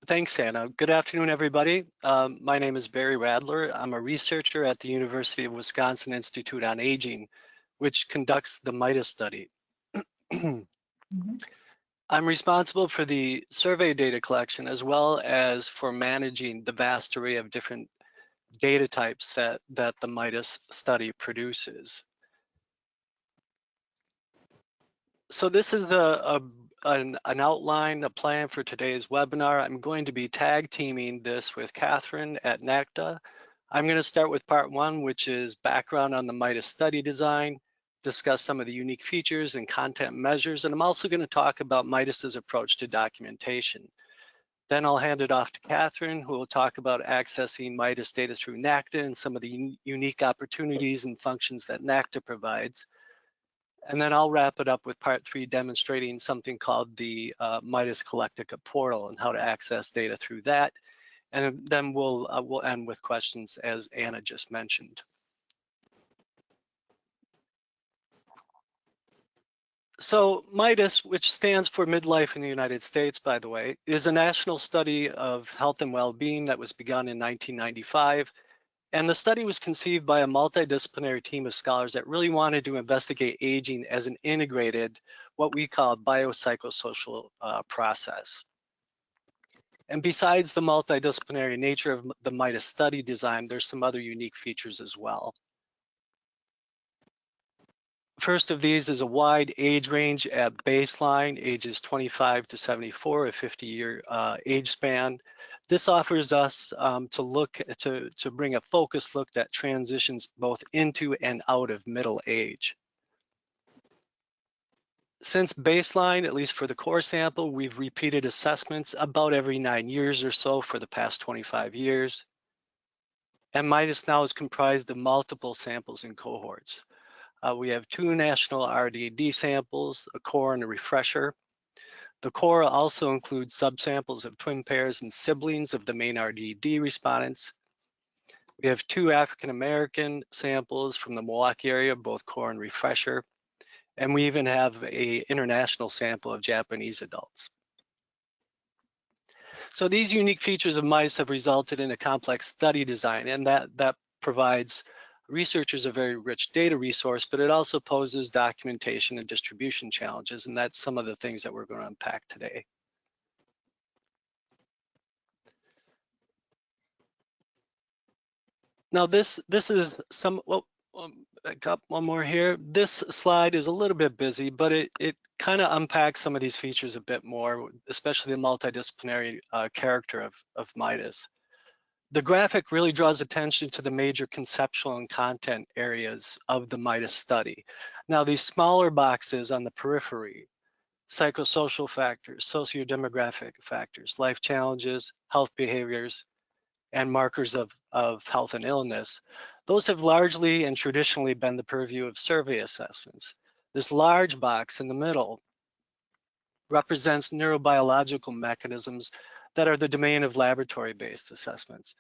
Thanks, Anna. Good afternoon, everybody. My name is Barry Radler. I'm a researcher at the University of Wisconsin Institute on Aging, which conducts the MIDUS study. I'm responsible for the survey data collection as well as for managing the vast array of different data types that the MIDUS study produces. So this is an outline, a plan for today's webinar. I'm going to be tag teaming this with Catherine at NACDA. I'm going to start with part one, which is background on the MIDUS study design, discuss some of the unique features and content measures, and I'm also going to talk about MIDUS's approach to documentation. Then I'll hand it off to Catherine, who will talk about accessing MIDUS data through NACDA and some of the unique opportunities and functions that NACDA provides. And then I'll wrap it up with part three, demonstrating something called the MIDUS Collectica Portal and how to access data through that. And then we'll end with questions, as Anna just mentioned. So MIDUS, which stands for Midlife in the United States, by the way, is a national study of health and well-being that was begun in 1995. And the study was conceived by a multidisciplinary team of scholars that really wanted to investigate aging as an integrated, what we call biopsychosocial process. And besides the multidisciplinary nature of the MIDUS study design, there's some other unique features as well. First of these is a wide age range at baseline, ages 25 to 74, a 50-year age span. This offers us to bring a focused look at transitions both into and out of middle age. Since baseline, at least for the core sample, we've repeated assessments about every 9 years or so for the past 25 years. And MIDUS now is comprised of multiple samples and cohorts. We have 2 national RDD samples, a core and a refresher. The core also includes subsamples of twin pairs and siblings of the main RDD respondents. We have 2 African-American samples from the Milwaukee area, both core and refresher. And we even have an international sample of Japanese adults. So these unique features of MIDUS have resulted in a complex study design, and that provides researchers a very rich data resource, but it also poses documentation and distribution challenges, and that's some of the things that we're going to unpack today. Now this is some, well, I got one more here. This slide is a little bit busy, but it kind of unpacks some of these features a bit more, especially the multidisciplinary character of MIDUS. The graphic really draws attention to the major conceptual and content areas of the MIDUS study. Now, these smaller boxes on the periphery, psychosocial factors, socio-demographic factors, life challenges, health behaviors, and markers of health and illness, those have largely and traditionally been the purview of survey assessments. This large box in the middle represents neurobiological mechanisms that are the domain of laboratory-based assessments.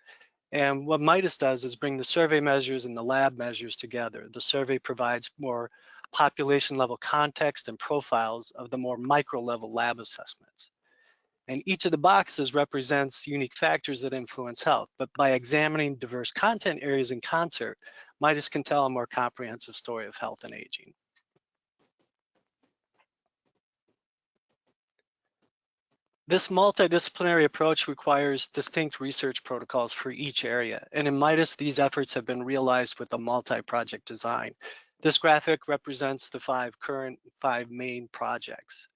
And what MIDUS does is bring the survey measures and the lab measures together. The survey provides more population-level context and profiles of the more micro-level lab assessments. And each of the boxes represents unique factors that influence health. But by examining diverse content areas in concert, MIDUS can tell a more comprehensive story of health and aging. This multidisciplinary approach requires distinct research protocols for each area. And in MIDUS, these efforts have been realized with a multi-project design. This graphic represents the 5 main projects.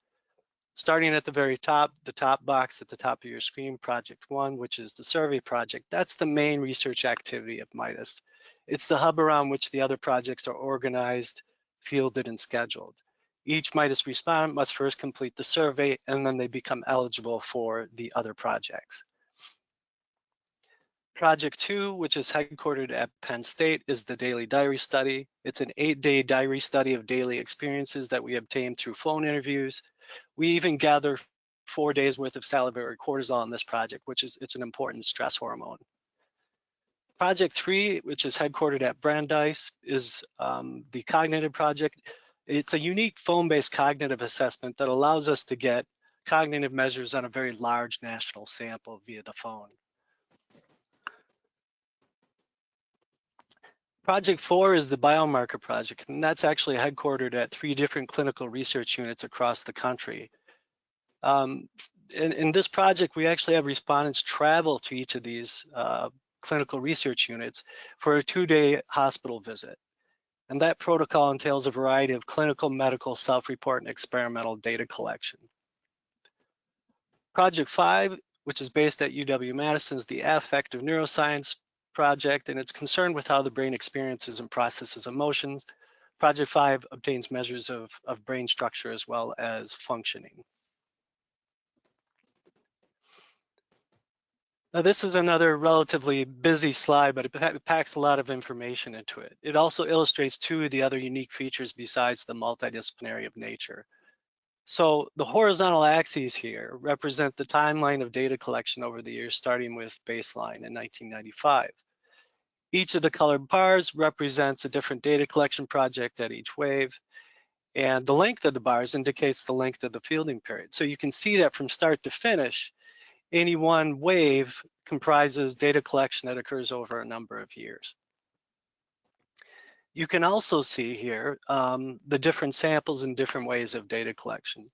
Starting at the very top, the top box at the top of your screen, Project 1, which is the survey project, that's the main research activity of MIDUS. It's the hub around which the other projects are organized, fielded, and scheduled. Each MIDUS respondent must first complete the survey, and then they become eligible for the other projects. Project 2, which is headquartered at Penn State, is the daily diary study. It's an 8-day diary study of daily experiences that we obtain through phone interviews. We even gather 4 days worth of salivary cortisol in this project, it's an important stress hormone. Project 3, which is headquartered at Brandeis, is the cognitive project. It's a unique phone-based cognitive assessment that allows us to get cognitive measures on a very large national sample via the phone. Project 4 is the biomarker project, and that's actually headquartered at 3 different clinical research units across the country. In this project, we actually have respondents travel to each of these clinical research units for a 2-day hospital visit. And that protocol entails a variety of clinical, medical, self-report, and experimental data collection. Project 5, which is based at UW-Madison, is the affective neuroscience project, and it's concerned with how the brain experiences and processes emotions. Project 5 obtains measures of brain structure as well as functioning. Now, this is another relatively busy slide, but it packs a lot of information into it. It also illustrates 2 of the other unique features besides the multidisciplinary of nature. So the horizontal axes here represent the timeline of data collection over the years, starting with baseline in 1995. Each of the colored bars represents a different data collection project at each wave, and the length of the bars indicates the length of the fielding period. So you can see that from start to finish, any one wave comprises data collection that occurs over a number of years. You can also see here the different samples and different ways of data collection.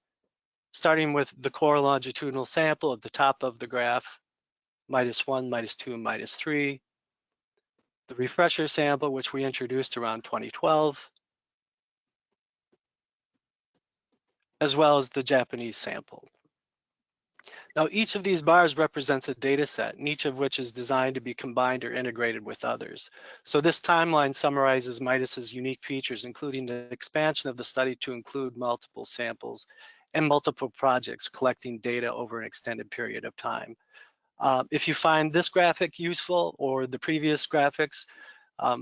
Starting with the core longitudinal sample at the top of the graph, MIDUS 1, MIDUS 2, and MIDUS 3. The refresher sample, which we introduced around 2012, as well as the Japanese sample. Now, each of these bars represents a data set, and each of which is designed to be combined or integrated with others. So this timeline summarizes MIDUS's unique features, including the expansion of the study to include multiple samples and multiple projects collecting data over an extended period of time. If you find this graphic useful or the previous graphics,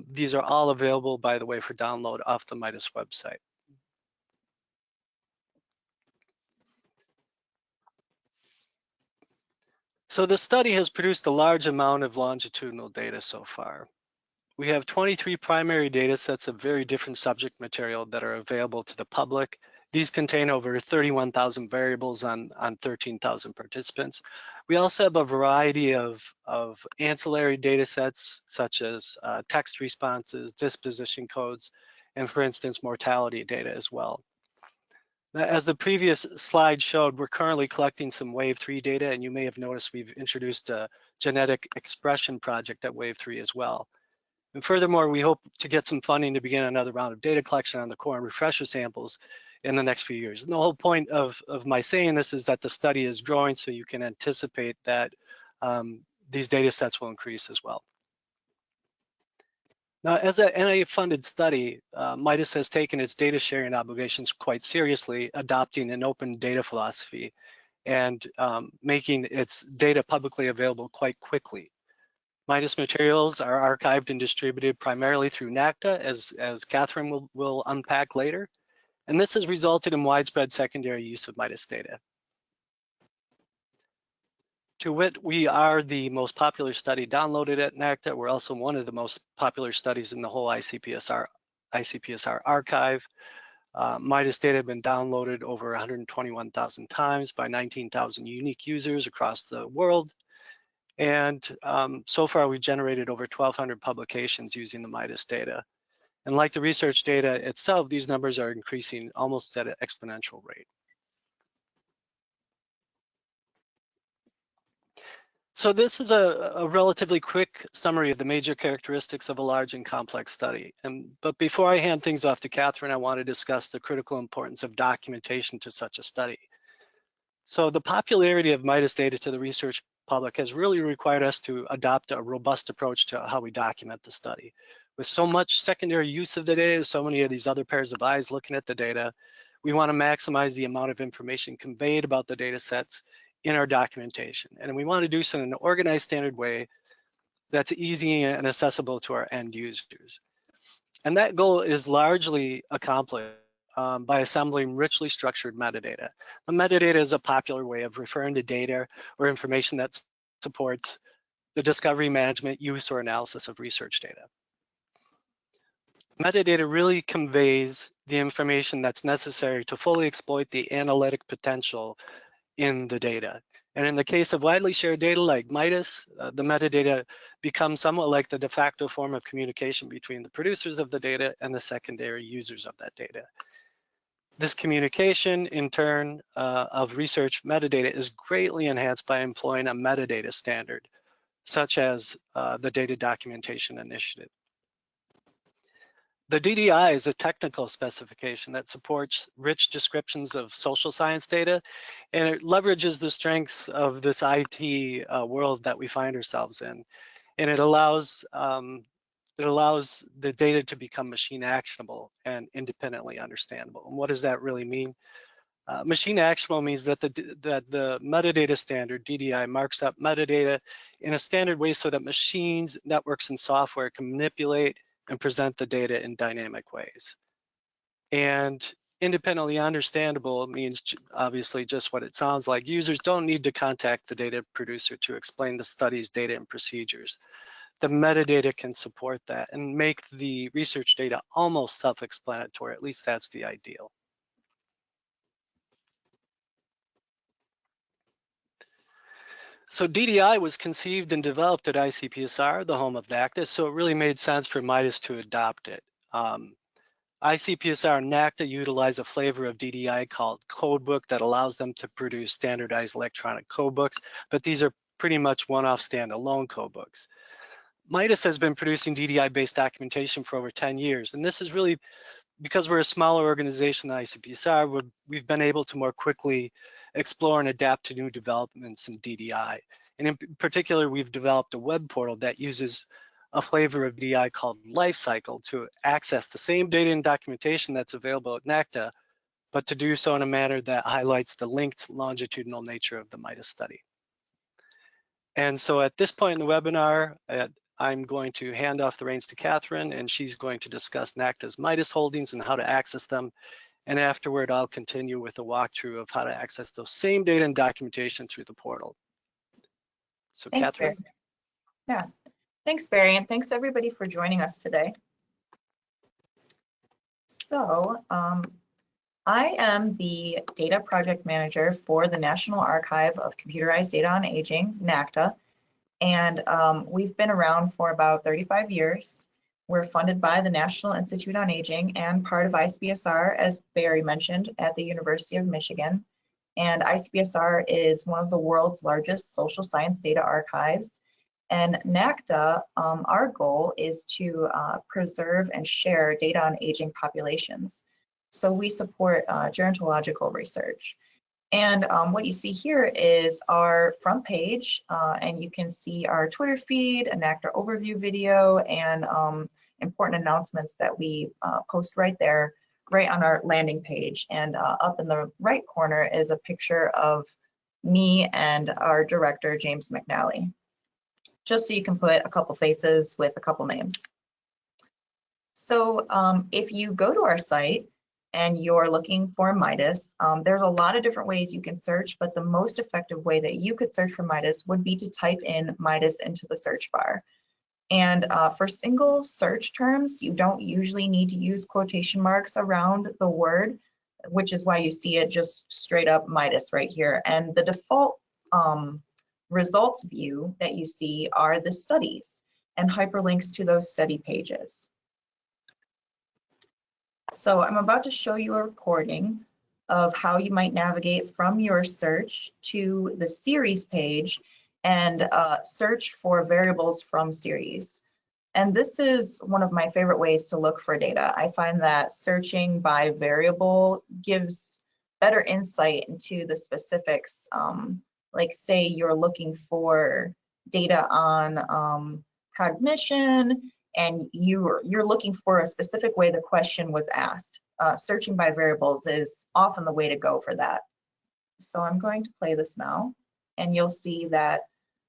these are all available, by the way, for download off the MIDUS website. So the study has produced a large amount of longitudinal data so far. We have 23 primary data sets of very different subject material that are available to the public. These contain over 31,000 variables on 13,000 participants. We also have a variety of ancillary data sets, such as text responses, disposition codes, and for instance, mortality data as well. As the previous slide showed, we're currently collecting some Wave 3 data, and you may have noticed we've introduced a genetic expression project at Wave 3 as well. And furthermore, we hope to get some funding to begin another round of data collection on the core and refresher samples in the next few years. And the whole point of my saying this is that the study is growing, so you can anticipate that these data sets will increase as well. Now, as an NIH-funded study, MIDUS has taken its data sharing obligations quite seriously, adopting an open data philosophy and making its data publicly available quite quickly. MIDUS materials are archived and distributed primarily through NACDA, as Catherine will unpack later, and this has resulted in widespread secondary use of MIDUS data. To wit, we are the most popular study downloaded at NACDA. We're also one of the most popular studies in the whole ICPSR archive. MIDUS data have been downloaded over 121,000 times by 19,000 unique users across the world. And so far, we've generated over 1,200 publications using the MIDUS data. And like the research data itself, these numbers are increasing almost at an exponential rate. So this is a relatively quick summary of the major characteristics of a large and complex study. But before I hand things off to Catherine, I want to discuss the critical importance of documentation to such a study. So the popularity of MIDUS data to the research public has really required us to adopt a robust approach to how we document the study. With so much secondary use of the data, so many of these other pairs of eyes looking at the data, we want to maximize the amount of information conveyed about the data sets in our documentation. And we want to do so in an organized, standard way that's easy and accessible to our end users. And that goal is largely accomplished by assembling richly structured metadata. The metadata is a popular way of referring to data or information that supports the discovery, management, use, or analysis of research data. Metadata really conveys the information that's necessary to fully exploit the analytic potential in the data. And in the case of widely shared data like MIDUS, the metadata becomes somewhat like the de facto form of communication between the producers of the data and the secondary users of that data. This communication, in turn, of research metadata is greatly enhanced by employing a metadata standard, such as the Data Documentation Initiative. The DDI is a technical specification that supports rich descriptions of social science data, and it leverages the strengths of this IT world that we find ourselves in. And it allows the data to become machine actionable and independently understandable. And what does that really mean? Machine actionable means that the metadata standard, DDI, marks up metadata in a standard way so that machines, networks, and software can manipulate and present the data in dynamic ways. And independently understandable means obviously just what it sounds like. Users don't need to contact the data producer to explain the study's data and procedures. The metadata can support that and make the research data almost self-explanatory. At least that's the ideal. So DDI was conceived and developed at ICPSR, the home of NACDA, so it really made sense for MIDUS to adopt it. ICPSR and NACDA utilize a flavor of DDI called codebook that allows them to produce standardized electronic codebooks, but these are pretty much one-off standalone codebooks. MIDUS has been producing DDI-based documentation for over 10 years, and this is really because we're a smaller organization than ICPSR, we've been able to more quickly explore and adapt to new developments in DDI. And in particular, we've developed a web portal that uses a flavor of DDI called Lifecycle to access the same data and documentation that's available at NACDA, but to do so in a manner that highlights the linked longitudinal nature of the MIDUS study. And so at this point in the webinar, I'm going to hand off the reins to Catherine, and she's going to discuss NACDA's MIDUS holdings and how to access them. And afterward, I'll continue with a walkthrough of how to access those same data and documentation through the portal. So Thanks, Catherine. Barry. Yeah, thanks, Barry, and thanks everybody for joining us today. So I am the data project manager for the National Archive of Computerized Data on Aging, NACDA. And we've been around for about 35 years. We're funded by the National Institute on Aging and part of ICPSR, as Barry mentioned, at the University of Michigan. And ICPSR is one of the world's largest social science data archives. And NACDA, our goal is to preserve and share data on aging populations. So we support gerontological research. And what you see here is our front page, and you can see our Twitter feed, a NACDA overview video, and important announcements that we post right there, right on our landing page. And up in the right corner is a picture of me and our director, James McNally, just so you can put a couple faces with a couple names. So if you go to our site, and you're looking for MIDUS, there's a lot of different ways you can search, but the most effective way that you could search for MIDUS would be to type in MIDUS into the search bar. And for single search terms, you don't usually need to use quotation marks around the word, which is why you see it just straight up MIDUS right here. And the default results view that you see are the studies and hyperlinks to those study pages. So I'm about to show you a recording of how you might navigate from your search to the series page and search for variables from series. And this is one of my favorite ways to look for data. I find that searching by variable gives better insight into the specifics. Like say you're looking for data on cognition, and you're looking for a specific way the question was asked. Searching by variables is often the way to go for that. So I'm going to play this now, and you'll see that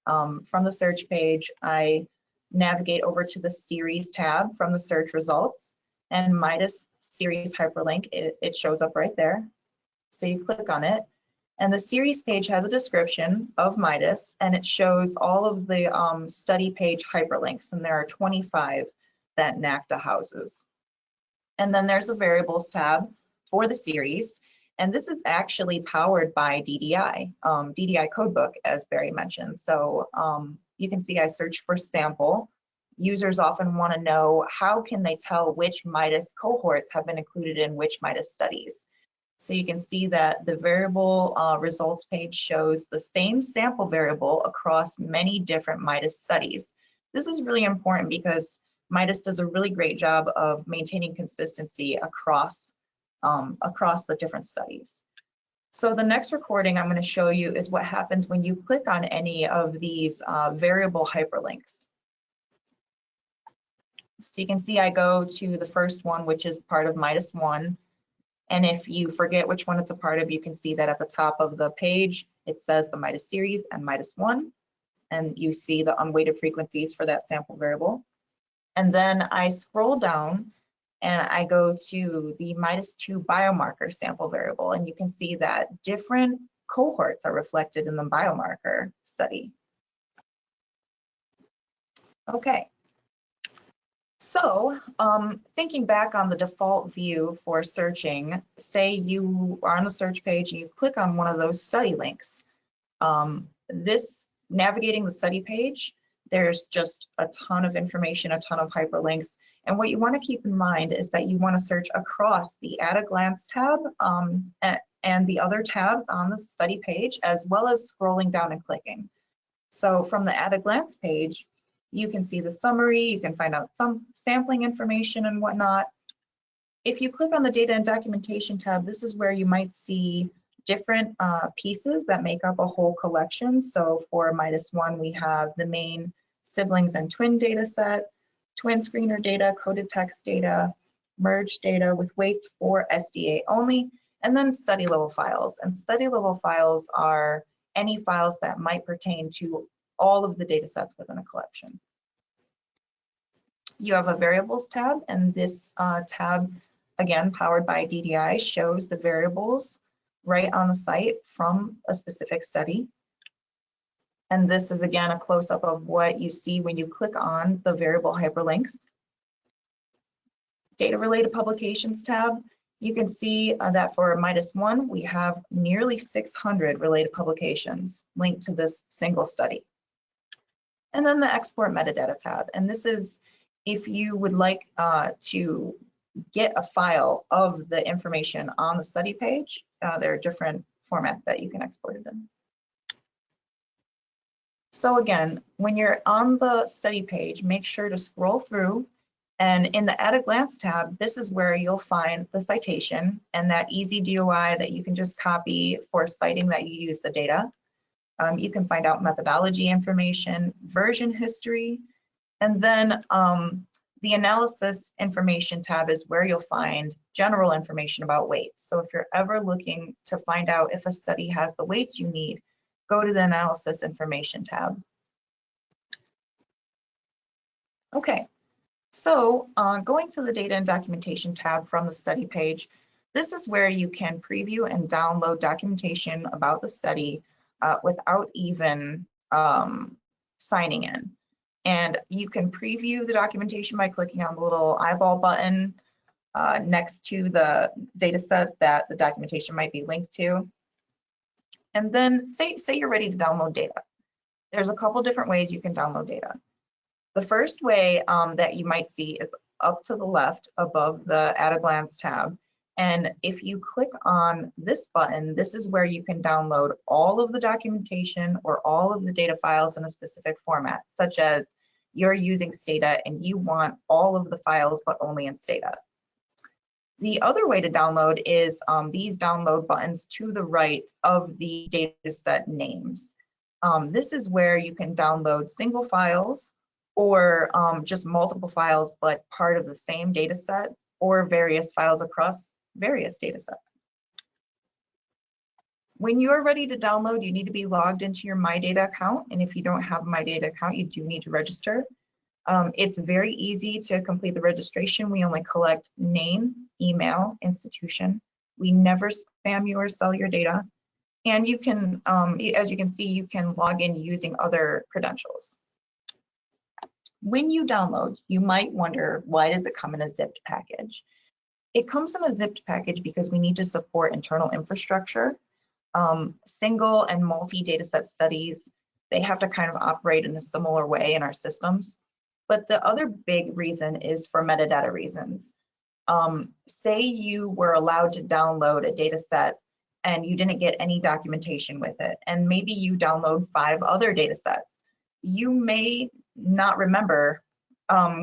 from the search page, I navigate over to the series tab from the search results, and MIDUS series hyperlink, it shows up right there. So you click on it, and the series page has a description of MIDUS, and it shows all of the study page hyperlinks, and there are 25 that NACDA houses. And then there's a variables tab for the series, And this is actually powered by DDI, DDI codebook, as Barry mentioned. So you can see I search for sample. Users often want to know how can they tell which MIDUS cohorts have been included in which MIDUS studies. So you can see that the variable results page shows the same sample variable across many different MIDUS studies. This is really important because MIDUS does a really great job of maintaining consistency across the different studies. So the next recording I'm going to show you is what happens when you click on any of these variable hyperlinks. So you can see I go to the first one, which is part of MIDUS 1. And if you forget which one it's a part of, you can see that at the top of the page, it says the MIDUS series and MIDUS 1. And you see the unweighted frequencies for that sample variable. And then I scroll down and I go to the MIDUS 2 biomarker sample variable. And you can see that different cohorts are reflected in the biomarker study. Okay. So thinking back on the default view for searching, say you are on the search page and you click on one of those study links. This navigating the study page, there's just a ton of information, a ton of hyperlinks. And what you want to keep in mind is that you want to search across the At a Glance tab and the other tabs on the study page, as well as scrolling down and clicking. So from the At a Glance page, you can see the summary, you can find out some sampling information and whatnot. If you click on the Data and Documentation tab, this is where you might see different pieces that make up a whole collection. So for MIDUS 1, we have the main siblings and twin data set, twin screener data, coded text data, merged data with weights for SDA only, and then study level files. And study level files are any files that might pertain to all of the data sets within a collection. You have a variables tab, and this tab, again, powered by DDI, shows the variables right on the site from a specific study. And this is, again, a close-up of what you see when you click on the variable hyperlinks. Data-related publications tab, you can see that for MIDUS 1, we have nearly 600 related publications linked to this single study. And then the export metadata tab. And this is if you would like to get a file of the information on the study page. There are different formats that you can export it in. So again, when you're on the study page, make sure to scroll through, and in the At a Glance tab, this is where you'll find the citation and that easy DOI that you can just copy for citing that you use the data. You can find out methodology information, version history, and then the analysis information tab is where you'll find general information about weights. So if you're ever looking to find out if a study has the weights you need, go to the analysis information tab. Okay, so going to the data and documentation tab from the study page, this is where you can preview and download documentation about the study without even signing in. And you can preview the documentation by clicking on the little eyeball button next to the data set that the documentation might be linked to. And then say you're ready to download data. There's a couple different ways you can download data. The first way that you might see is up to the left above the At a Glance tab. And if you click on this button, this is where you can download all of the documentation or all of the data files in a specific format, such as you're using Stata and you want all of the files, but only in Stata. The other way to download is these download buttons to the right of the dataset names. This is where you can download single files or just multiple files, but part of the same dataset, or various files across various datasets. When you're ready to download, you need to be logged into your MyData account. And if you don't have a MyData account, you do need to register. It's very easy to complete the registration. We only collect name, email, institution. We never spam you or sell your data. And you can, as you can see, you can log in using other credentials. When you download, you might wonder, why does it come in a zipped package? It comes in a zipped package because we need to support internal infrastructure. Single and multi-data set studies, they have to kind of operate in a similar way in our systems. But the other big reason is for metadata reasons. Say you were allowed to download a data set and you didn't get any documentation with it, and maybe you download 5 other data sets. You may not remember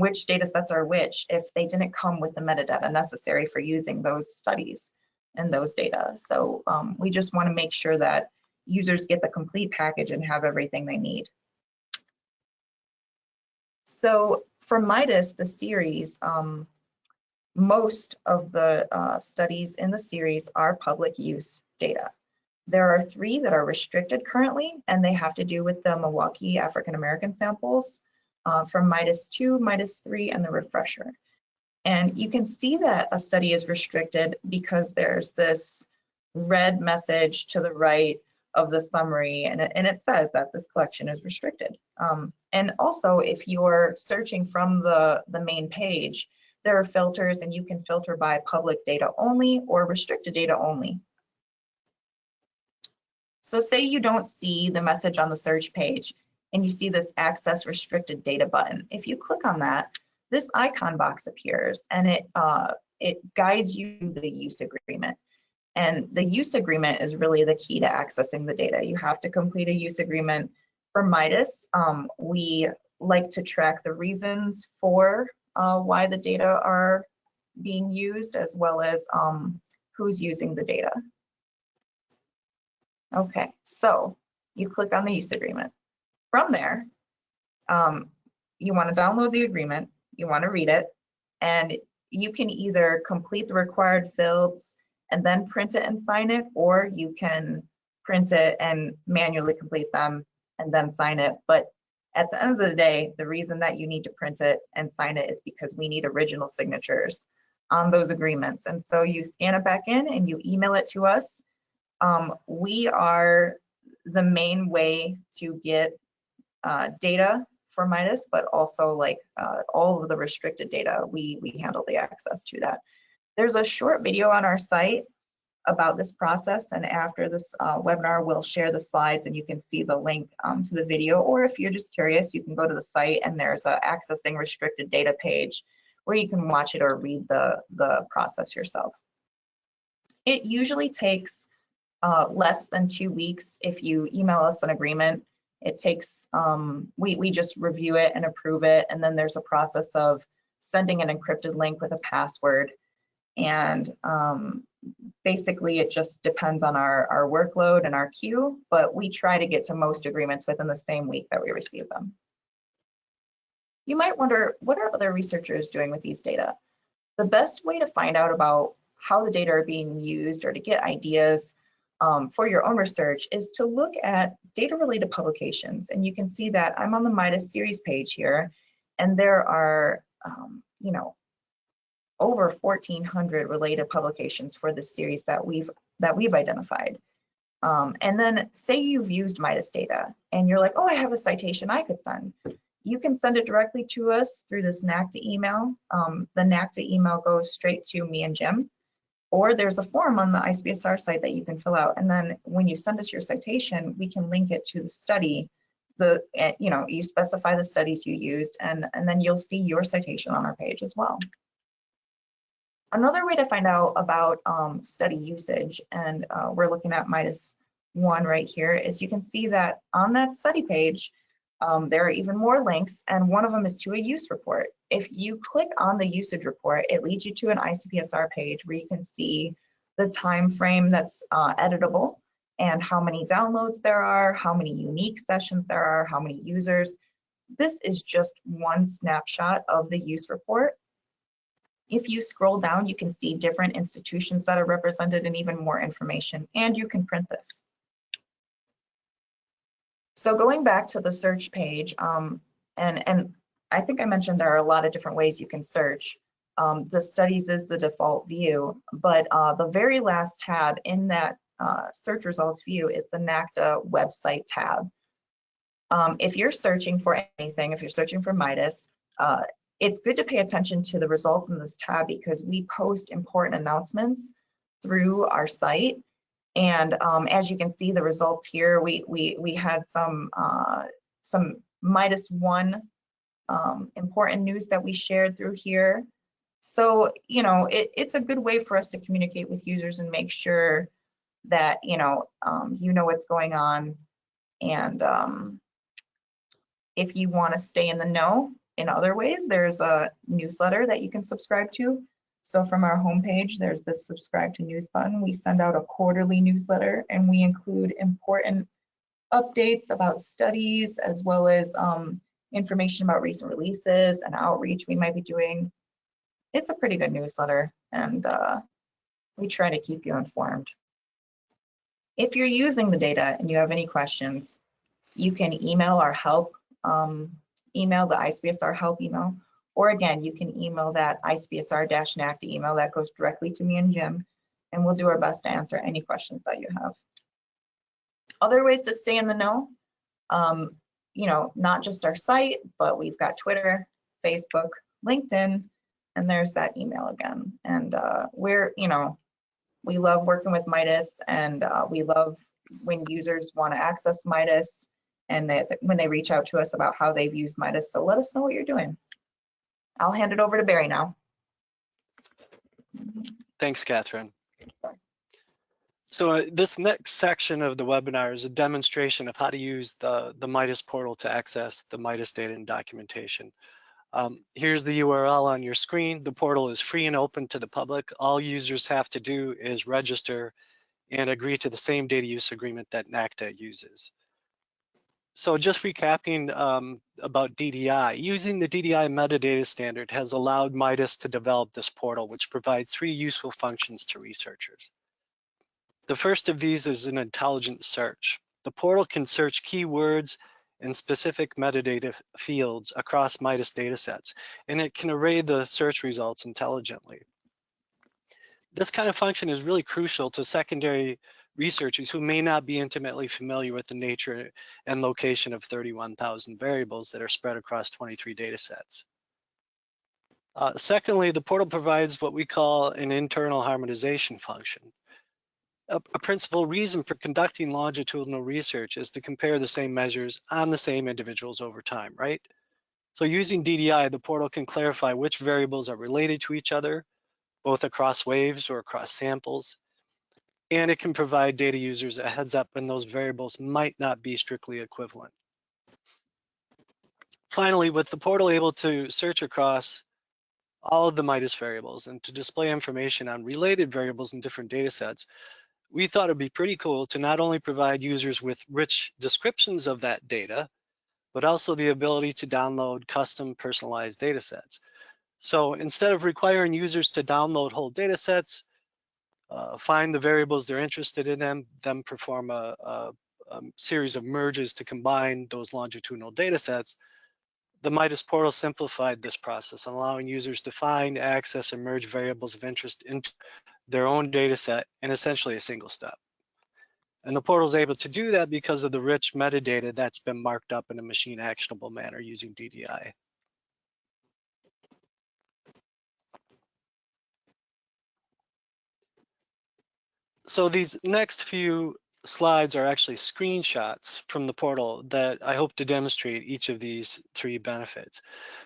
which data sets are which if they didn't come with the metadata necessary for using those studies and those data. So we just want to make sure that users get the complete package and have everything they need. So for MIDUS, the series, most of the studies in the series are public use data. There are 3 that are restricted currently, and they have to do with the Milwaukee African American samples from MIDUS 2, MIDUS 3, and the refresher. And you can see that a study is restricted because there's this red message to the right of the summary, and it says that this collection is restricted. And also, if you're searching from the main page, there are filters, and you can filter by public data only or restricted data only. So say you don't see the message on the search page and you see this access restricted data button. If you click on that, this icon box appears, and it guides you to the use agreement. And the use agreement is really the key to accessing the data. You have to complete a use agreement. For MIDUS, we like to track the reasons for why the data are being used, as well as who's using the data. Okay, so you click on the use agreement. From there, you want to download the agreement, you want to read it, and you can either complete the required fields and then print it and sign it, or you can print it and manually complete them and then sign it. But at the end of the day, the reason that you need to print it and sign it is because we need original signatures on those agreements. And so you scan it back in and you email it to us. We are the main way to get data for MIDUS, but also like all of the restricted data, we handle the access to that. There's a short video on our site about this process, and after this webinar, we'll share the slides and you can see the link to the video, or if you're just curious, you can go to the site and there's a accessing restricted data page where you can watch it or read the process yourself. It usually takes less than 2 weeks if you email us an agreement. It takes, we just review it and approve it, and then there's a process of sending an encrypted link with a password. And basically it just depends on our workload and our queue, but we try to get to most agreements within the same week that we receive them. You might wonder, what are other researchers doing with these data? The best way to find out about how the data are being used or to get ideas for your own research is to look at data-related publications. And you can see that I'm on the MIDUS series page here, and there are, you know, over 1,400 related publications for this series that we've identified. And then say you've used MIDUS data and you're like, oh, I have a citation I could send. You can send it directly to us through this NACDA email. The NACDA email goes straight to me and Jim, or there's a form on the ICPSR site that you can fill out. And then when you send us your citation, we can link it to the study. You know, you specify the studies you used, and then you'll see your citation on our page as well. Another way to find out about study usage, and we're looking at MIDUS 1 right here, is you can see that on that study page, there are even more links, and one of them is to a use report. If you click on the usage report, it leads you to an ICPSR page where you can see the time frame that's editable and how many downloads there are, how many unique sessions there are, how many users. This is just one snapshot of the use report. If you scroll down, you can see different institutions that are represented and even more information, and you can print this. So going back to the search page, and I think I mentioned there are a lot of different ways you can search. The studies is the default view, but the very last tab in that search results view is the NACDA website tab. If you're searching for anything, if you're searching for MIDUS, it's good to pay attention to the results in this tab because we post important announcements through our site. And as you can see, the results here, we had some MIDUS 1 important news that we shared through here. So, you know, it's a good way for us to communicate with users and make sure that, you know what's going on. And if you want to stay in the know in other ways, there's a newsletter that you can subscribe to. So from our homepage, there's this subscribe to news button. We send out a quarterly newsletter and we include important updates about studies as well as information about recent releases and outreach we might be doing. It's a pretty good newsletter, and we try to keep you informed. If you're using the data and you have any questions, you can email our help email, the ICPSR help email, or again, you can email that ICPSR-NACDA email that goes directly to me and Jim, and we'll do our best to answer any questions that you have. Other ways to stay in the know, you know, not just our site, but we've got Twitter, Facebook, LinkedIn, and there's that email again. And we're, you know, we love working with MIDUS, and we love when users want to access MIDUS and when they reach out to us about how they've used MIDUS. So let us know what you're doing. I'll hand it over to Barry now. Thanks, Catherine. So this next section of the webinar is a demonstration of how to use the MIDUS portal to access the MIDUS data and documentation. Here's the URL on your screen. The portal is free and open to the public. All users have to do is register and agree to the same data use agreement that NACDA uses. So just recapping about DDI, using the DDI metadata standard has allowed MIDUS to develop this portal, which provides 3 useful functions to researchers. The first of these is an intelligent search. The portal can search keywords and specific metadata fields across MIDUS datasets, and it can array the search results intelligently. This kind of function is really crucial to secondary researchers who may not be intimately familiar with the nature and location of 31,000 variables that are spread across 23 datasets. Secondly, the portal provides what we call an internal harmonization function. A principal reason for conducting longitudinal research is to compare the same measures on the same individuals over time, right? So using DDI, the portal can clarify which variables are related to each other, both across waves or across samples, and it can provide data users a heads up when those variables might not be strictly equivalent. Finally, with the portal able to search across all of the MIDUS variables and to display information on related variables in different data sets, we thought it'd be pretty cool to not only provide users with rich descriptions of that data, but also the ability to download custom personalized data sets. So instead of requiring users to download whole data sets, find the variables they're interested in, then perform a series of merges to combine those longitudinal data sets, the MIDUS portal simplified this process, allowing users to find, access, and merge variables of interest into their own data set in essentially a single step. And the portal is able to do that because of the rich metadata that's been marked up in a machine actionable manner using DDI. So these next few slides are actually screenshots from the portal that I hope to demonstrate each of these 3 benefits.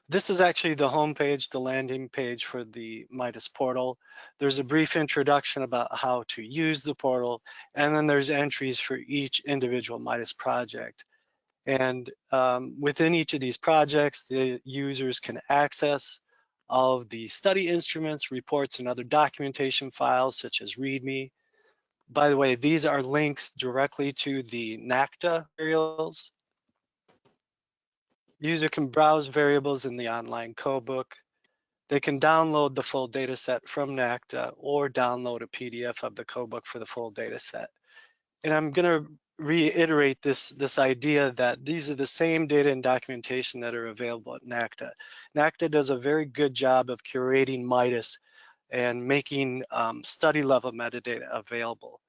This is actually the home page, the landing page for the MIDUS portal. There's a brief introduction about how to use the portal, and then there's entries for each individual MIDUS project. And within each of these projects, the users can access all of the study instruments, reports, and other documentation files such as README. By the way, these are links directly to the NACDA materials. User can browse variables in the online codebook. They can download the full data set from NACDA or download a PDF of the codebook for the full data set. And I'm going to reiterate this idea that these are the same data and documentation that are available at NACDA. NACDA does a very good job of curating MIDUS and making study level metadata available.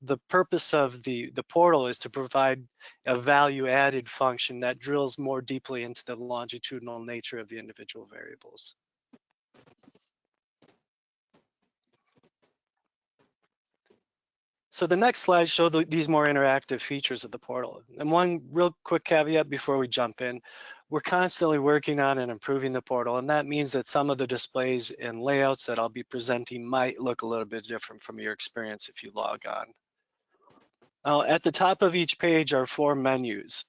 the purpose of the portal is to provide a value-added function that drills more deeply into the longitudinal nature of the individual variables. So the next slide shows these more interactive features of the portal. And one real quick caveat before we jump in, we're constantly working on and improving the portal, and that means that some of the displays and layouts that I'll be presenting might look a little bit different from your experience if you log on. Now, at the top of each page are 4 menus.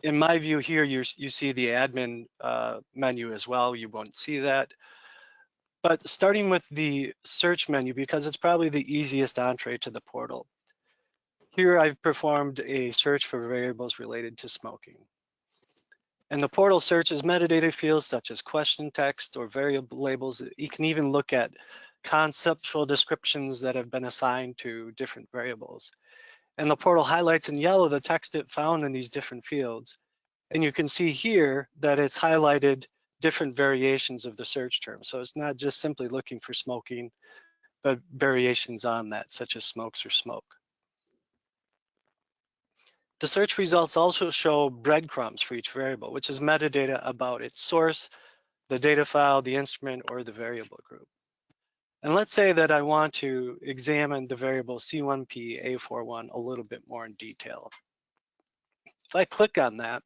In my view here, you see the admin menu as well. You won't see that. But starting with the search menu, because it's probably the easiest entree to the portal. Here I've performed a search for variables related to smoking. And the portal searches metadata fields such as question text or variable labels. You can even look at conceptual descriptions that have been assigned to different variables. And the portal highlights in yellow the text it found in these different fields. And you can see here that it's highlighted different variations of the search term. So it's not just simply looking for smoking, but variations on that, such as smokes or smoke. The search results also show breadcrumbs for each variable, which is metadata about its source, the data file, the instrument, or the variable group. And let's say that I want to examine the variable C1P A41 a little bit more in detail. If I click on that,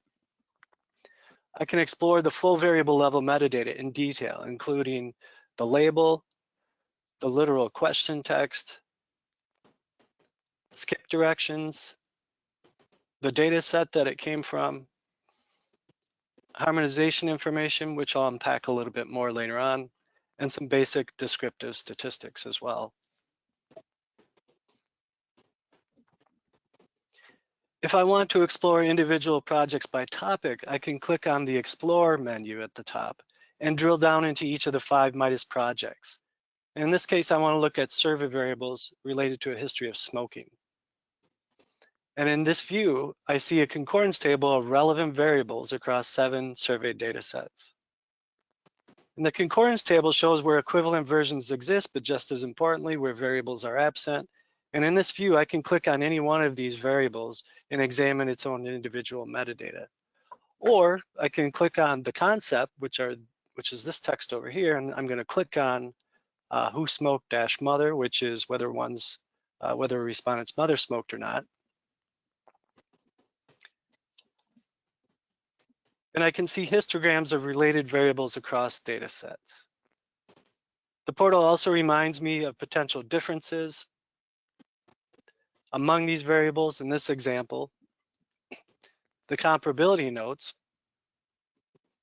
I can explore the full variable level metadata in detail, including the label, the literal question text, skip directions, the data set that it came from, harmonization information, which I'll unpack a little bit more later on, and some basic descriptive statistics as well. If I want to explore individual projects by topic, I can click on the Explore menu at the top and drill down into each of the 5 MIDUS projects. In this case, I want to look at survey variables related to a history of smoking. And in this view, I see a concordance table of relevant variables across 7 surveyed data sets. And the concordance table shows where equivalent versions exist, but just as importantly, where variables are absent. And in this view, I can click on any one of these variables and examine its own individual metadata. Or I can click on the concept, which is this text over here, and I'm going to click on who smoked - mother, which is whether a respondent's mother smoked or not. And I can see histograms of related variables across data sets. The portal also reminds me of potential differences among these variables. In this example, the comparability notes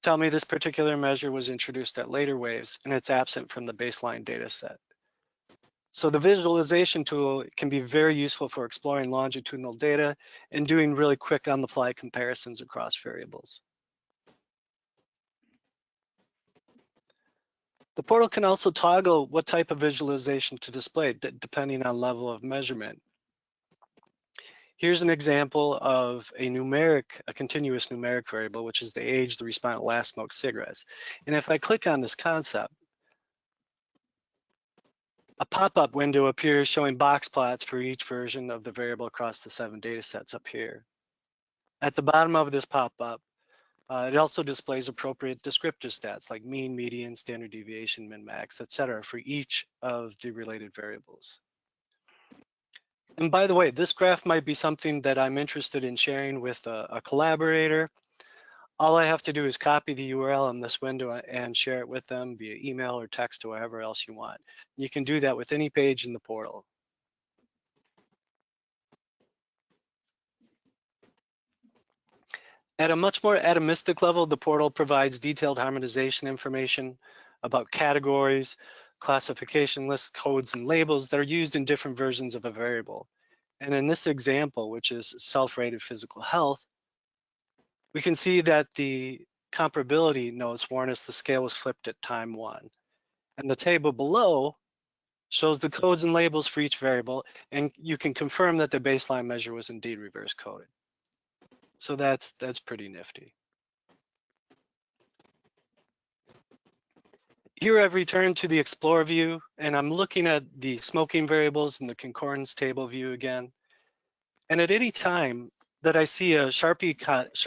tell me this particular measure was introduced at later waves and it's absent from the baseline data set. So the visualization tool can be very useful for exploring longitudinal data and doing really quick on-the-fly comparisons across variables. The portal can also toggle what type of visualization to display depending on level of measurement. Here's an example of a continuous numeric variable, which is the age the respondent last smoked cigarettes. And if I click on this concept, a pop-up window appears showing box plots for each version of the variable across the 7 data sets up here. At the bottom of this pop-up, it also displays appropriate descriptive stats like mean, median, standard deviation, min-max, etc. for each of the related variables. And by the way, this graph might be something that I'm interested in sharing with a collaborator. All I have to do is copy the URL in this window and share it with them via email or text or wherever else you want. You can do that with any page in the portal. At a much more atomistic level, the portal provides detailed harmonization information about categories, classification lists, codes, and labels that are used in different versions of a variable. And in this example, which is self-rated physical health, we can see that the comparability notes warn us the scale was flipped at time 1. And the table below shows the codes and labels for each variable, and you can confirm that the baseline measure was indeed reverse coded. So that's pretty nifty. Here I've returned to the Explore view, and I'm looking at the smoking variables in the concordance table view again. And at any time that I see a shopping cart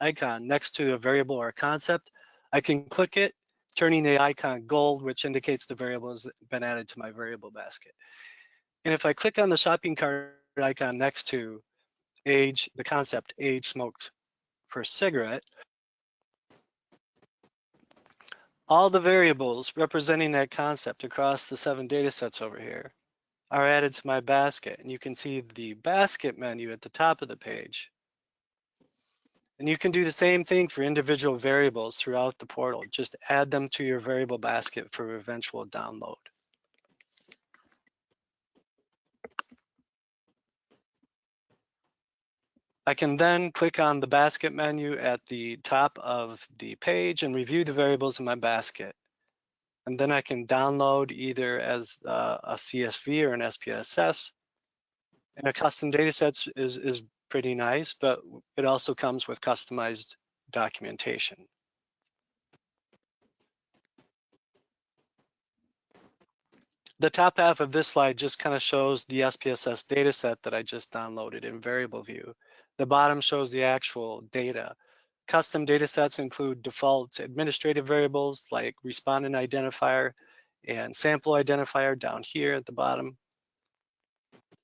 icon next to a variable or a concept, I can click it, turning the icon gold, which indicates the variable has been added to my variable basket. And if I click on the shopping cart icon next to age, the concept age smoked first cigarette, all the variables representing that concept across the 7 data sets over here are added to my basket. And you can see the basket menu at the top of the page. And you can do the same thing for individual variables throughout the portal. Just add them to your variable basket for eventual download. I can then click on the basket menu at the top of the page and review the variables in my basket. And then I can download either as a CSV or an SPSS. And a custom data set is pretty nice, but it also comes with customized documentation. The top half of this slide just kind of shows the SPSS data set that I just downloaded in variable view. The bottom shows the actual data. Custom data sets include default administrative variables like respondent identifier and sample identifier down here at the bottom.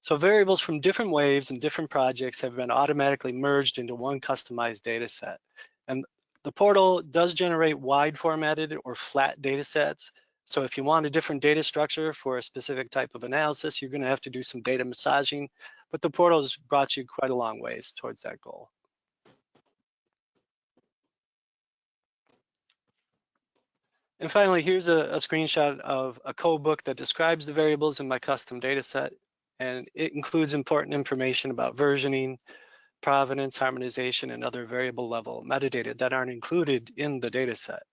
So variables from different waves and different projects have been automatically merged into one customized data set. And the portal does generate wide formatted or flat data sets. So if you want a different data structure for a specific type of analysis, you're going to have to do some data massaging, but the portal has brought you quite a long ways towards that goal. And finally, here's a screenshot of a code book that describes the variables in my custom data set. And it includes important information about versioning, provenance, harmonization, and other variable level metadata that aren't included in the data set.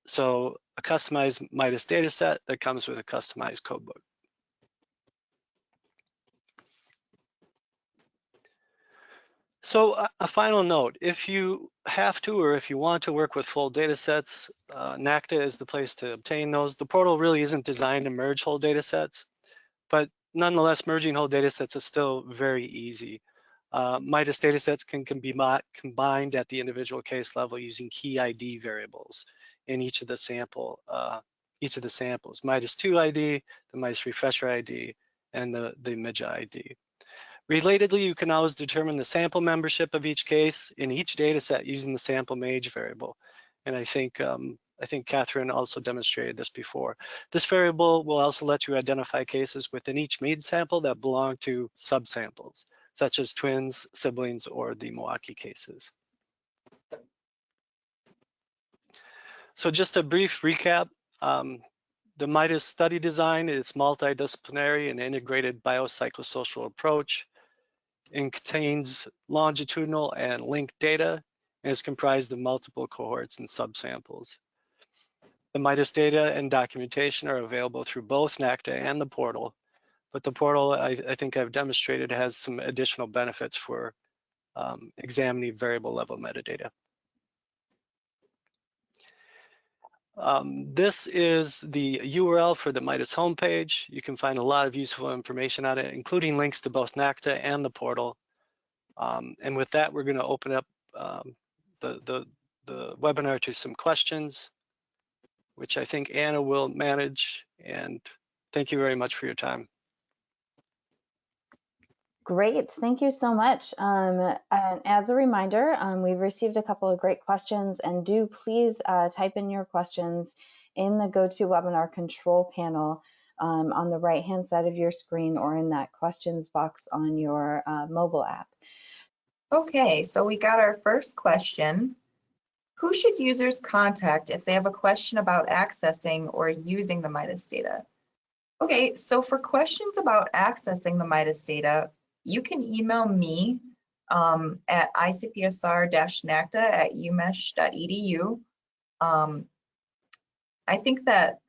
So a customized MIDUS data set that comes with a customized codebook. So a final note, if you have to or if you want to work with full data sets, NACDA is the place to obtain those. The portal really isn't designed to merge whole data sets, but nonetheless, merging whole data sets is still very easy. MIDUS data sets can be combined at the individual case level using key ID variables in each of the samples. MIDUS 2 ID, the MIDUS refresher ID, and the MIDUS ID. Relatedly, you can always determine the sample membership of each case in each data set using the sample MAGE variable. And I think Catherine also demonstrated this before. This variable will also let you identify cases within each MAGE sample that belong to subsamples, such as twins, siblings, or the Milwaukee cases. So just a brief recap. The MIDUS study design is multidisciplinary and integrated biopsychosocial approach. It contains longitudinal and linked data and is comprised of multiple cohorts and subsamples. The MIDUS data and documentation are available through both NACDA and the portal, but the portal, I think I've demonstrated, has some additional benefits for examining variable level metadata. This is the URL for the MIDUS homepage. You can find a lot of useful information on it, including links to both NACDA and the portal. And with that, we're going to open up the webinar to some questions, which I think Anna will manage. And thank you very much for your time. Great, thank you so much. And as a reminder, we've received a couple of great questions, and do please type in your questions in the GoToWebinar control panel on the right-hand side of your screen, or in that questions box on your mobile app. Okay, so we got our first question. Who should users contact if they have a question about accessing or using the MIDUS data? Okay, so for questions about accessing the MIDUS data, you can email me at icpsr-nacda@umesh.edu. I think that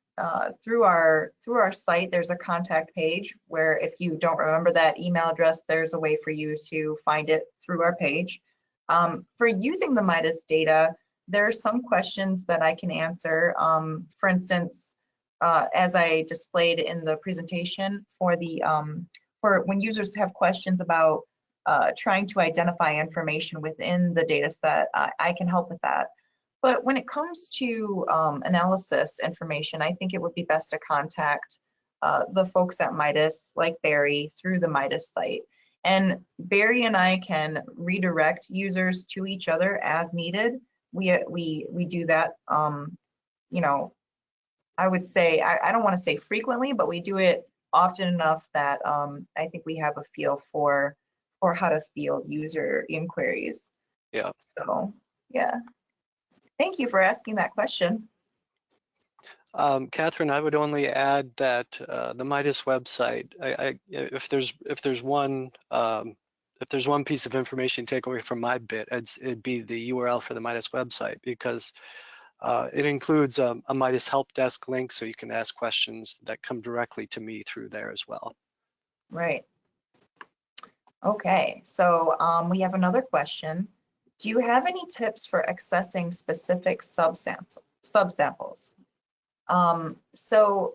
through our site, there's a contact page where if you don't remember that email address, there's a way for you to find it through our page. For using the MIDUS data, there are some questions that I can answer. For instance, as I displayed in the presentation for when users have questions about trying to identify information within the data set, I can help with that. But when it comes to analysis information, I think it would be best to contact the folks at MIDUS, like Barry, through the MIDUS site. And Barry and I can redirect users to each other as needed. We do that, you know, I would say, I don't want to say frequently, but we do it often enough that I think we have a feel for how to field user inquiries. Yeah. So, yeah. Thank you for asking that question. Catherine, I would only add that the MIDUS website, if there's one piece of information to take away from my bit, it'd be the URL for the MIDUS website, because it includes a MIDUS help desk link, so you can ask questions that come directly to me through there as well. Right. Okay, so we have another question. Do you have any tips for accessing specific subsamples? So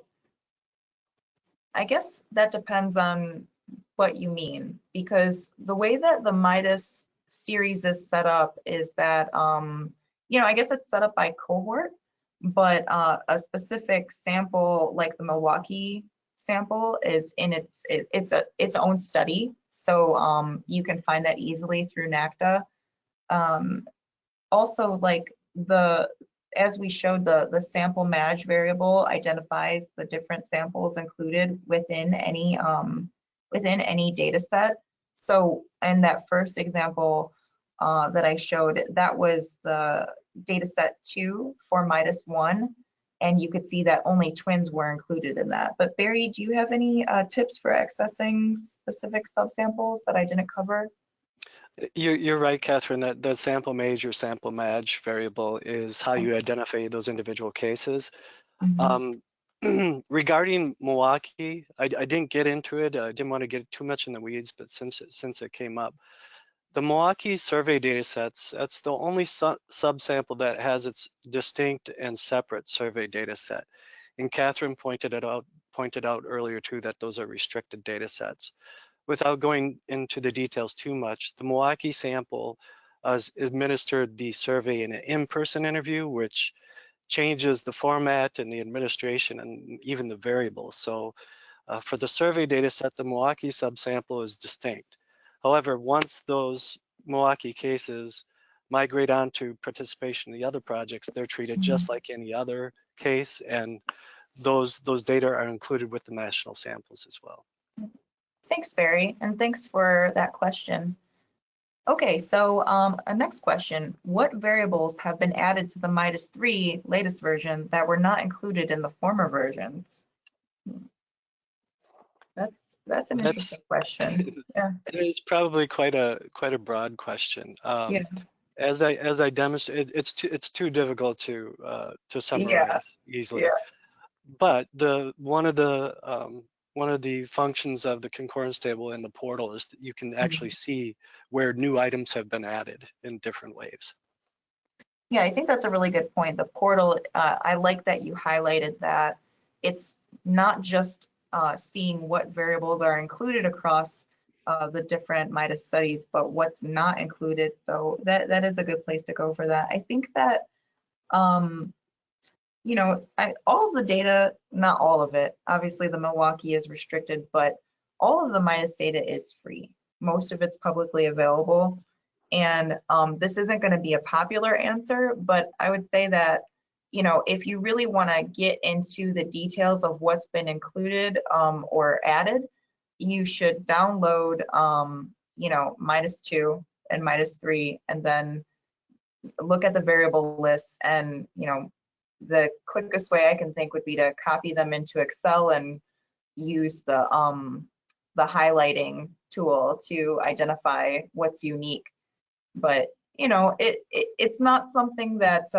I guess that depends on what you mean, because the way that the MIDUS series is set up is that, you know, I guess it's set up by cohort, but a specific sample like the Milwaukee sample is in its own study. So you can find that easily through NACDA. Also, like as we showed, the sample manage variable identifies the different samples included within any data set. So in that first example that I showed, that was the data set 2 for MIDUS 1, and you could see that only twins were included in that. But Barry, do you have any tips for accessing specific subsamples that I didn't cover? You're right, Catherine, that the sample manage or sample match variable is how you identify those individual cases. Mm-hmm. Regarding Milwaukee, I didn't get into it. I didn't want to get too much in the weeds, but since it came up, the Milwaukee survey data sets, that's the only subsample that has its distinct and separate survey data set. And Catherine pointed out earlier too that those are restricted data sets. Without going into the details too much, the Milwaukee sample administered the survey in an in-person interview, which changes the format and the administration and even the variables. So for the survey data set, the Milwaukee subsample is distinct. However, once those Milwaukee cases migrate on to participation in the other projects, they're treated just like any other case, and those data are included with the national samples as well. Thanks, Barry, and thanks for that question. Okay, so a next question. What variables have been added to the MIDUS 3 latest version that were not included in the former versions? That's an interesting question. Yeah. It's probably quite a broad question. Yeah. As I demonstrated, it's too difficult to summarize easily. Yeah. But one of the functions of the concordance table in the portal is that you can actually see where new items have been added in different waves. Yeah, I think that's a really good point. The portal, I like that you highlighted that it's not just seeing what variables are included across the different MIDUS studies, but what's not included. So that is a good place to go for that. I think that, you know, all of the data, not all of it, obviously the Milwaukee is restricted, but all of the MIDUS data is free. Most of it's publicly available. And this isn't going to be a popular answer, but I would say that, you know, if you really want to get into the details of what's been included or added, you should download, you know, MIDUS 2 and MIDUS 3, and then look at the variable lists. And, you know, the quickest way I can think would be to copy them into Excel and use the highlighting tool to identify what's unique. But, you know, it's not something that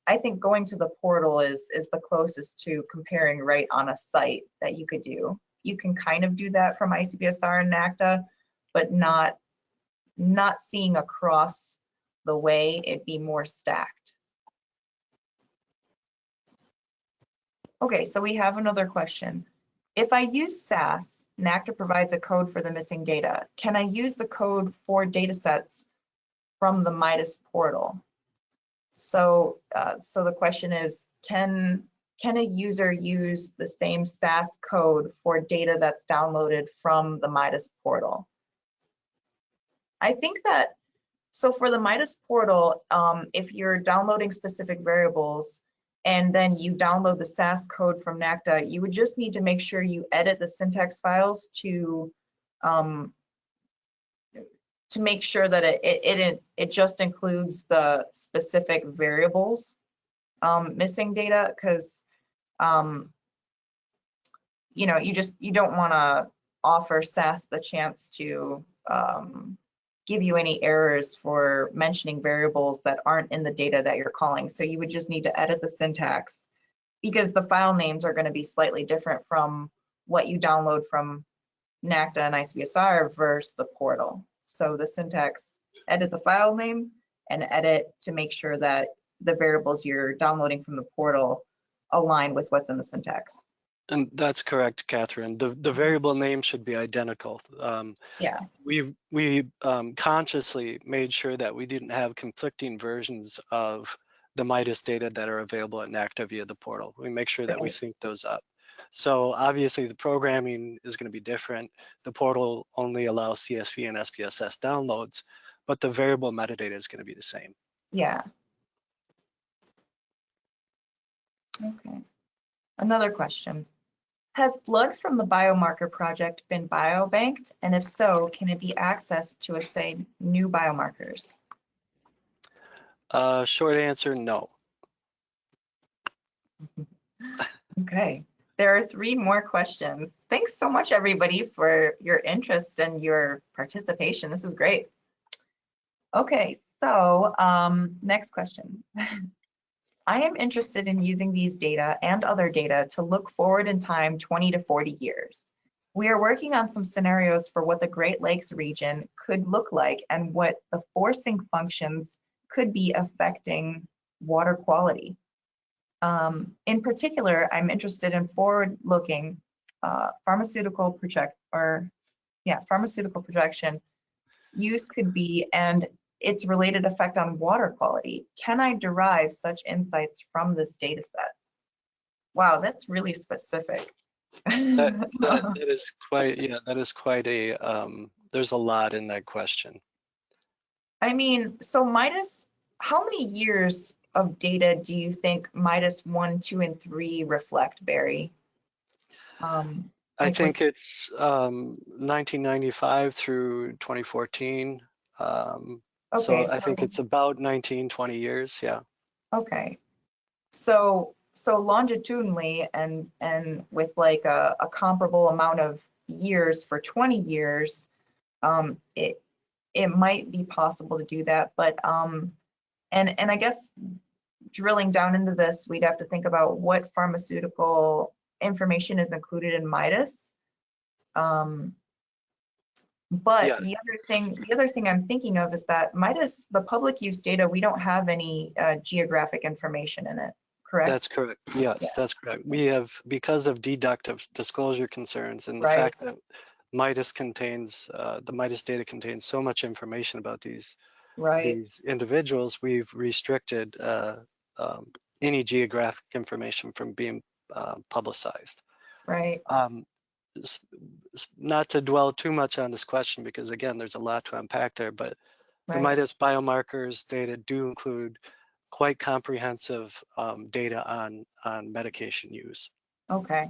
I think going to the portal is the closest to comparing right on a site that you could do. You can kind of do that from ICPSR and NACDA, but not seeing across the way. It'd be more stacked. Okay, so we have another question. If I use SAS, NACDA provides a code for the missing data. Can I use the code for data sets from the MIDUS portal? So, so the question is, can a user use the same SAS code for data that's downloaded from the MIDUS portal? I think that, so for the MIDUS portal, if you're downloading specific variables and then you download the SAS code from NACDA, you would just need to make sure you edit the syntax files to make sure that it just includes the specific variables missing data, because you know, you don't want to offer SAS the chance to give you any errors for mentioning variables that aren't in the data that you're calling. So you would just need to edit the syntax, because the file names are going to be slightly different from what you download from NACDA and ICPSR versus the portal. So the syntax, edit the file name and edit to make sure that the variables you're downloading from the portal align with what's in the syntax. And that's correct, Catherine. The variable name should be identical. Yeah. We consciously made sure that we didn't have conflicting versions of the MIDUS data that are available at NACDA via the portal. We make sure that we sync those up. So obviously the programming is going to be different. The portal only allows CSV and SPSS downloads, but the variable metadata is going to be the same. Yeah. Okay. Another question. Has blood from the biomarker project been biobanked? And if so, can it be accessed to assay new biomarkers? Short answer, no. Okay. There are 3 more questions. Thanks so much, everybody, for your interest and your participation. This is great. Okay, so next question. I am interested in using these data and other data to look forward in time 20 to 40 years. We are working on some scenarios for what the Great Lakes region could look like and what the forcing functions could be affecting water quality. In particular, I'm interested in forward-looking pharmaceutical projection use could be, and its related effect on water quality. Can I derive such insights from this data set? Wow, that's really specific. That is quite, yeah, that is quite a, there's a lot in that question. I mean, so MIDUS, how many years of data do you think MIDUS 1, 2, and 3 reflect, Barry? I think it's 1995 through 2014. So I think it's about 19, 20 years, yeah. Okay. So longitudinally and with like a comparable amount of years for 20 years, it might be possible to do that. But and I guess drilling down into this, we'd have to think about what pharmaceutical information is included in MIDUS. But yes. the other thing I'm thinking of is that MIDUS, the public use data, we don't have any geographic information in it, correct? That's correct. Yes, yeah. That's correct. We have, because of deductive disclosure concerns and the fact that MIDUS contains, the MIDUS data contains so much information about these individuals, we've restricted any geographic information from being publicized. Right. Not to dwell too much on this question, because again, there's a lot to unpack there, but the MIDUS biomarkers data do include quite comprehensive data on medication use. Okay.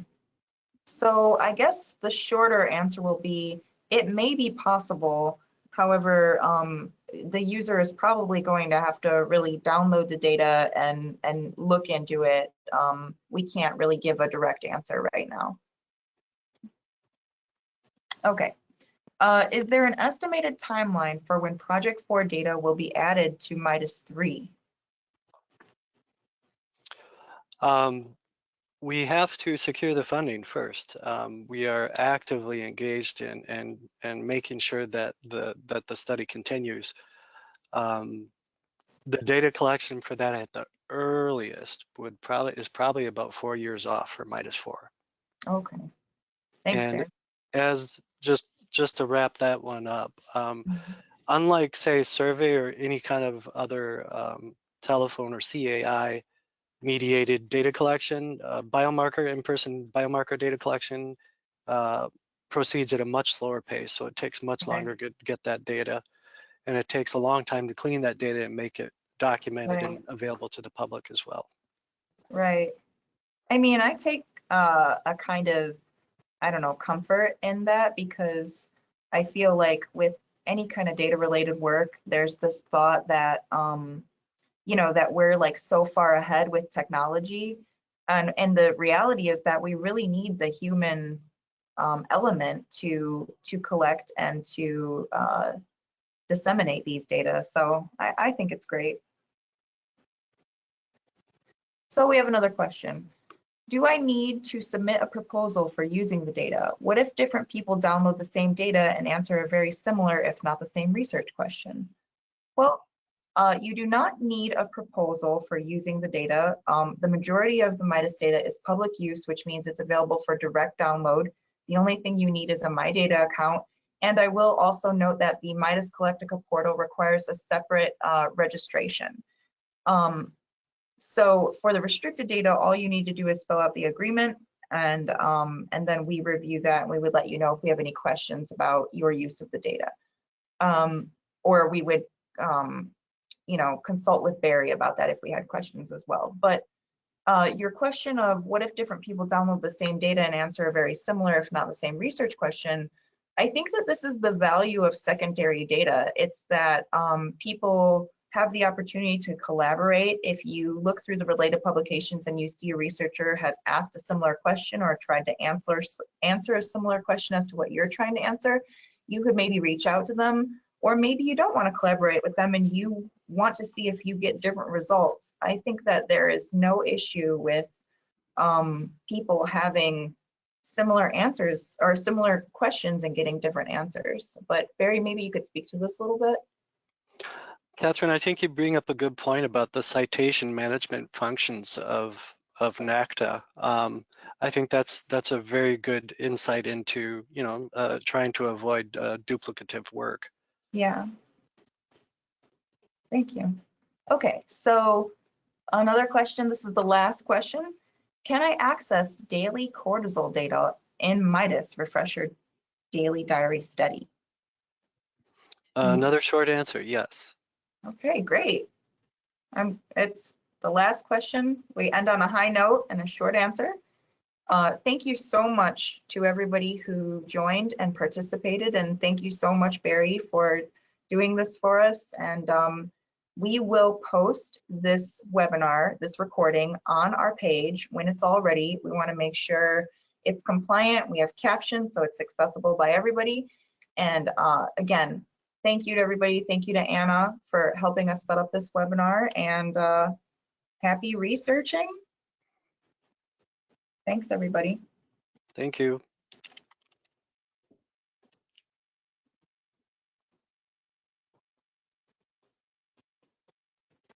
So I guess the shorter answer will be, it may be possible. However, the user is probably going to have to really download the data and look into it. We can't really give a direct answer right now. Okay. Is there an estimated timeline for when Project 4 data will be added to MIDUS 3? We have to secure the funding first. We are actively engaged in making sure that the study continues. The data collection for that earliest is probably about 4 years off for MIDUS 4. Okay. Thanks, And Barry. as just to wrap that one up, Mhm. unlike say survey or any kind of other telephone or CAI mediated data collection, in-person biomarker data collection proceeds at a much slower pace. So it takes much longer to get that data, and it takes a long time to clean that data and make it documented and available to the public as well. Right. I mean, I take a kind of, I don't know, comfort in that, because I feel like with any kind of data related work, there's this thought that, you know, that we're like so far ahead with technology. And the reality is that we really need the human element to collect and to disseminate these data. So I think it's great. So we have another question. Do I need to submit a proposal for using the data? What if different people download the same data and answer a very similar, if not the same, research question? Well, you do not need a proposal for using the data. The majority of the MIDUS data is public use, which means it's available for direct download. The only thing you need is a MyData account. And I will also note that the MIDUS Collectica portal requires a separate registration. So for the restricted data, all you need to do is fill out the agreement, and then we review that, and we would let you know if we have any questions about your use of the data. Or we would you know, consult with Barry about that if we had questions as well. But your question of what if different people download the same data and answer a very similar, if not the same, research question, I think that this is the value of secondary data. It's that people have the opportunity to collaborate. If you look through the related publications and you see a researcher has asked a similar question or tried to answer a similar question as to what you're trying to answer, you could maybe reach out to them. Or maybe you don't want to collaborate with them and you want to see if you get different results. I think that there is no issue with people having similar answers or similar questions and getting different answers. But Barry, maybe you could speak to this a little bit. Catherine, I think you bring up a good point about the citation management functions of NACDA. I think that's a very good insight into, you know, trying to avoid duplicative work. Yeah. Thank you. Okay, so another question, this is the last question. Can I access daily cortisol data in MIDUS Refresher Daily Diary Study? Another short answer, yes. Okay, great. It's the last question. We end on a high note and a short answer. Thank you so much to everybody who joined and participated, and thank you so much, Barry, for doing this for us. And we will post this webinar, this recording, on our page when it's all ready. We want to make sure it's compliant. We have captions, so it's accessible by everybody. And again, thank you to everybody. Thank you to Anna for helping us set up this webinar, and happy researching. Thanks, everybody. Thank you.